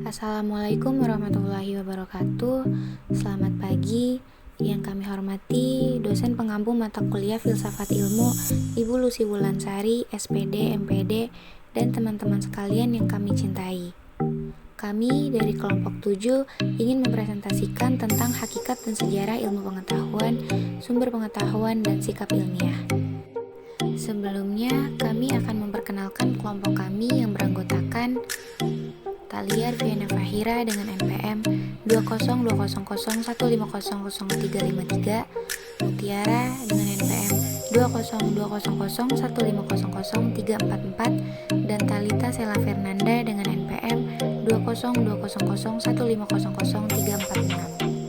Assalamualaikum warahmatullahi wabarakatuh. Selamat pagi. Yang kami hormati dosen pengampu mata kuliah Filsafat Ilmu Ibu Lucy Wulansari, SPD, MPD, dan teman-teman sekalian yang kami cintai. Kami dari kelompok 7 ingin mempresentasikan tentang hakikat dan sejarah ilmu pengetahuan, sumber pengetahuan, dan sikap ilmiah. Sebelumnya, kami akan memperkenalkan kelompok kami yang beranggotakan Taliar Viana Fahira dengan NPM 2020015000353, Mutiara dengan NPM 2020015003444, dan Talita Sela Fernanda dengan NPM 2020015003446.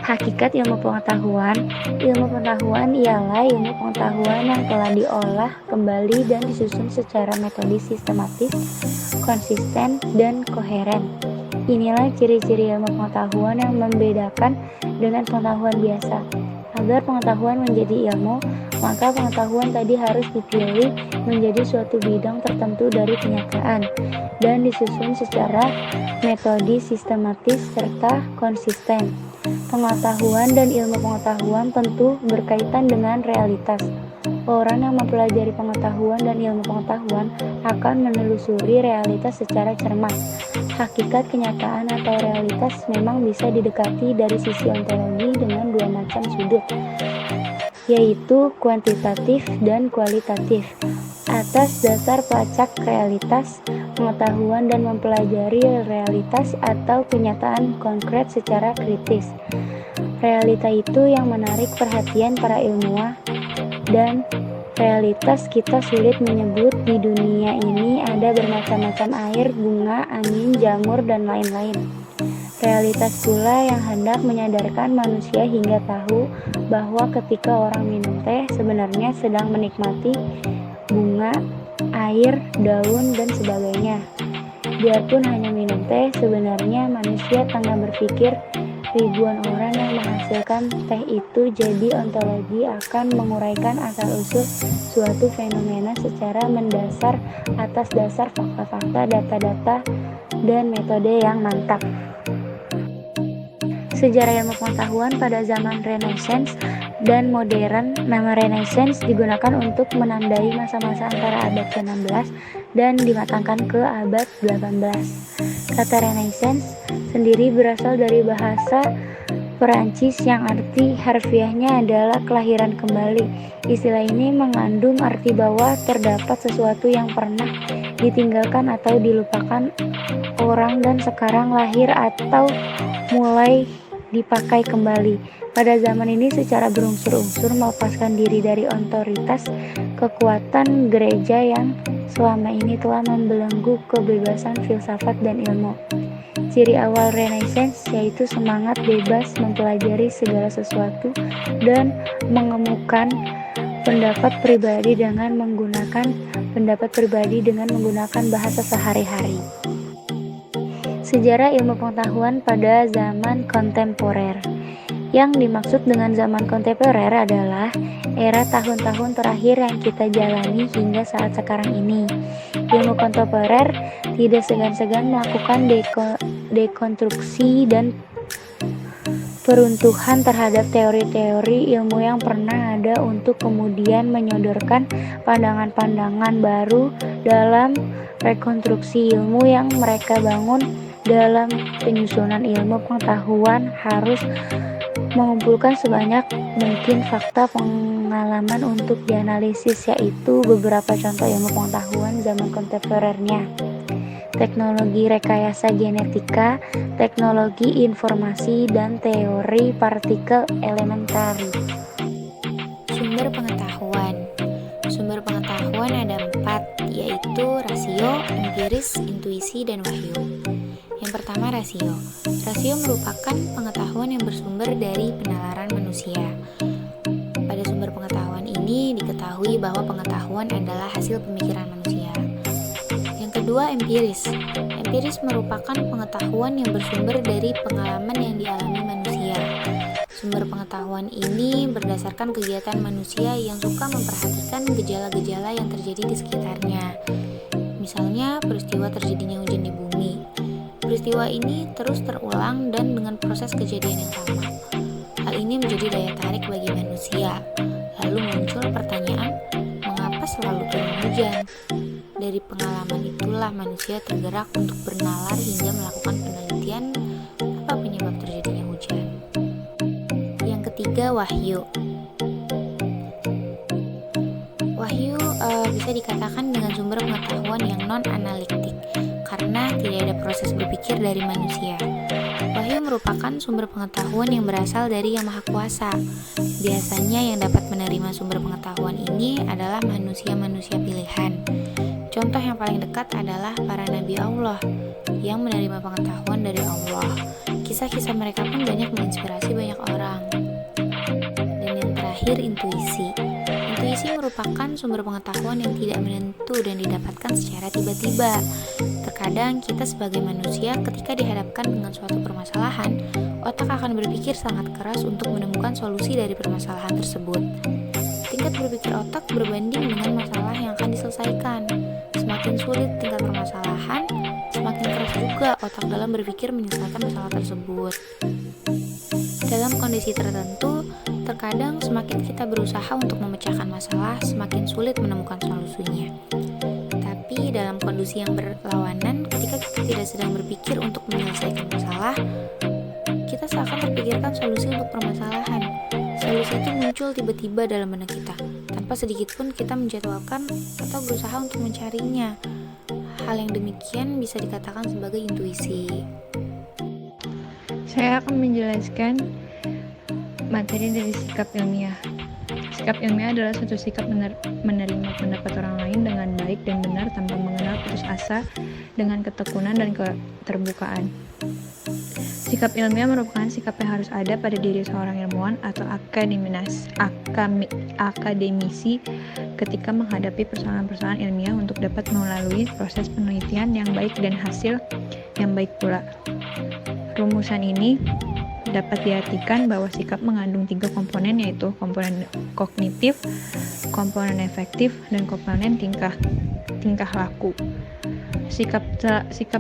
Hakikat ilmu pengetahuan. Ilmu pengetahuan ialah ilmu pengetahuan yang telah diolah kembali dan disusun secara metodis, sistematis, konsisten, dan koheren. Inilah ciri-ciri ilmu pengetahuan yang membedakan dengan pengetahuan biasa. Agar pengetahuan menjadi ilmu, maka pengetahuan tadi harus dipilih menjadi suatu bidang tertentu dari kenyataan dan disusun secara metodis, sistematis, serta konsisten. Pengetahuan dan ilmu pengetahuan tentu berkaitan dengan realitas. Orang yang mempelajari pengetahuan dan ilmu pengetahuan akan menelusuri realitas secara cermat. Hakikat, kenyataan, atau realitas memang bisa didekati dari sisi ontologi dengan dua macam sudut, yaitu kuantitatif dan kualitatif. Atas dasar pelacak realitas, pengetahuan dan mempelajari realitas atau kenyataan konkret secara kritis. Realita itu yang menarik perhatian para ilmuwan, dan realitas kita sulit menyebut. Di dunia ini ada bermacam-macam air, bunga, angin, jamur, dan lain-lain. Realitas pula yang hendak menyadarkan manusia hingga tahu bahwa ketika orang minum teh sebenarnya sedang menikmati bunga, air, daun, dan sebagainya. Biarpun hanya minum teh, sebenarnya manusia tengah berpikir ribuan orang yang menghasilkan teh itu. Jadi ontologi akan menguraikan asal-usul suatu fenomena secara mendasar atas dasar fakta-fakta, data-data, dan metode yang mantap. Sejarah ilmu pengetahuan pada zaman Renaissance dan modern. Nama Renaissance digunakan untuk menandai masa-masa antara abad ke-16 dan dimatangkan ke abad 18. Kata Renaissance sendiri berasal dari bahasa Perancis yang arti harfiahnya adalah kelahiran kembali. Istilah ini mengandung arti bahwa terdapat sesuatu yang pernah ditinggalkan atau dilupakan orang dan sekarang lahir atau mulai dipakai kembali. Pada zaman ini secara berunsur-unsur melepaskan diri dari otoritas kekuatan gereja yang selama ini telah membelenggu kebebasan filsafat dan ilmu. Ciri awal Renaissance yaitu semangat bebas mempelajari segala sesuatu dan mengemukan pendapat pribadi dengan menggunakan bahasa sehari-hari. Sejarah ilmu pengetahuan pada zaman kontemporer. Yang dimaksud dengan zaman kontemporer adalah era tahun-tahun terakhir yang kita jalani hingga saat sekarang ini. Ilmu kontemporer tidak segan-segan melakukan dekonstruksi dan peruntuhan terhadap teori-teori ilmu yang pernah ada untuk kemudian menyodorkan pandangan-pandangan baru dalam rekonstruksi ilmu yang mereka bangun. Dalam penyusunan ilmu pengetahuan harus mengumpulkan sebanyak mungkin fakta pengalaman untuk dianalisis, yaitu beberapa contoh ilmu pengetahuan zaman kontemporernya: teknologi rekayasa genetika, teknologi informasi, dan teori partikel elementari. Sumber pengetahuan. Sumber pengetahuan ada 4, yaitu rasio, empiris, intuisi, dan wahyu. Yang pertama, rasio. Rasio merupakan pengetahuan yang bersumber dari penalaran manusia. Pada sumber pengetahuan ini diketahui bahwa pengetahuan adalah hasil pemikiran manusia. Yang kedua, empiris. Empiris merupakan pengetahuan yang bersumber dari pengalaman yang dialami manusia. Sumber pengetahuan ini berdasarkan kegiatan manusia yang suka memperhatikan gejala-gejala yang terjadi di sekitarnya. Misalnya, peristiwa terjadinya hujan di bumi. Peristiwa ini terus terulang dan dengan proses kejadian yang sama. Hal ini menjadi daya tarik bagi manusia. Lalu muncul pertanyaan, mengapa selalu turun hujan? Dari pengalaman itulah manusia tergerak untuk bernalar hingga melakukan penelitian apa penyebab terjadinya hujan. Yang ketiga, wahyu. Wahyu bisa dikatakan dengan sumber pengetahuan yang non-analitik karena tidak ada proses berpikir dari manusia. Wahyu merupakan sumber pengetahuan yang berasal dari Yang Maha Kuasa. Biasanya yang dapat menerima sumber pengetahuan ini adalah manusia-manusia pilihan. Contoh yang paling dekat adalah para nabi Allah yang menerima pengetahuan dari Allah. Kisah-kisah mereka pun banyak menginspirasi banyak orang. Dan yang terakhir, intuisi. Intuisi merupakan sumber pengetahuan yang tidak menentu dan didapatkan secara tiba-tiba. Terkadang kita sebagai manusia ketika dihadapkan dengan suatu permasalahan, otak akan berpikir sangat keras untuk menemukan solusi dari permasalahan tersebut. Tingkat berpikir otak berbanding dengan masalah yang akan diselesaikan. Semakin sulit tingkat permasalahan, semakin keras juga otak dalam berpikir menyelesaikan masalah tersebut. Dalam kondisi tertentu, terkadang semakin kita berusaha untuk memecahkan masalah, semakin sulit menemukan solusinya. Tapi dalam kondisi yang berlawanan, ketika kita tidak sedang berpikir untuk menyelesaikan masalah, kita seakan terpikirkan solusi untuk permasalahan. Solusi itu muncul tiba-tiba dalam benak kita, tanpa sedikit pun kita menjadwalkan atau berusaha untuk mencarinya. Hal yang demikian bisa dikatakan sebagai intuisi. Saya akan menjelaskan materi dari sikap ilmiah. Sikap ilmiah adalah suatu sikap menerima pendapat orang lain dengan baik dan benar tanpa mengenal putus asa, dengan ketekunan dan keterbukaan. Sikap ilmiah merupakan sikap yang harus ada pada diri seorang ilmuwan atau akademisi ketika menghadapi persoalan-persoalan ilmiah untuk dapat melalui proses penelitian yang baik dan hasil yang baik pula. Rumusan ini dapat diartikan bahwa sikap mengandung 3 komponen, yaitu komponen kognitif, komponen efektif, dan komponen tingkah laku. Sikap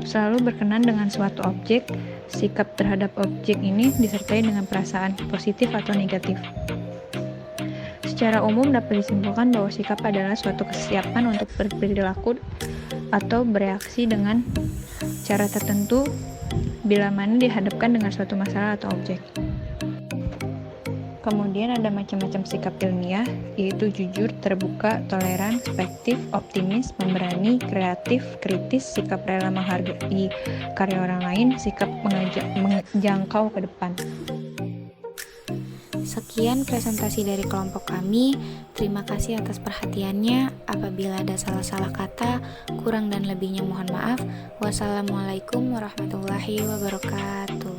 selalu berkenan dengan suatu objek. Sikap terhadap objek ini disertai dengan perasaan positif atau negatif. Secara umum dapat disimpulkan bahwa sikap adalah suatu kesiapan untuk berperilaku atau bereaksi dengan cara tertentu bila mana dihadapkan dengan suatu masalah atau objek. Kemudian ada macam-macam sikap ilmiah, yaitu jujur, terbuka, toleran, spektif, optimis, pemberani, kreatif, kritis, sikap rela menghargai karya orang lain, sikap menjangkau ke depan. Sekian presentasi dari kelompok kami. Terima kasih atas perhatiannya. Apabila ada salah-salah kata, kurang dan lebihnya mohon maaf. Wassalamualaikum warahmatullahi wabarakatuh.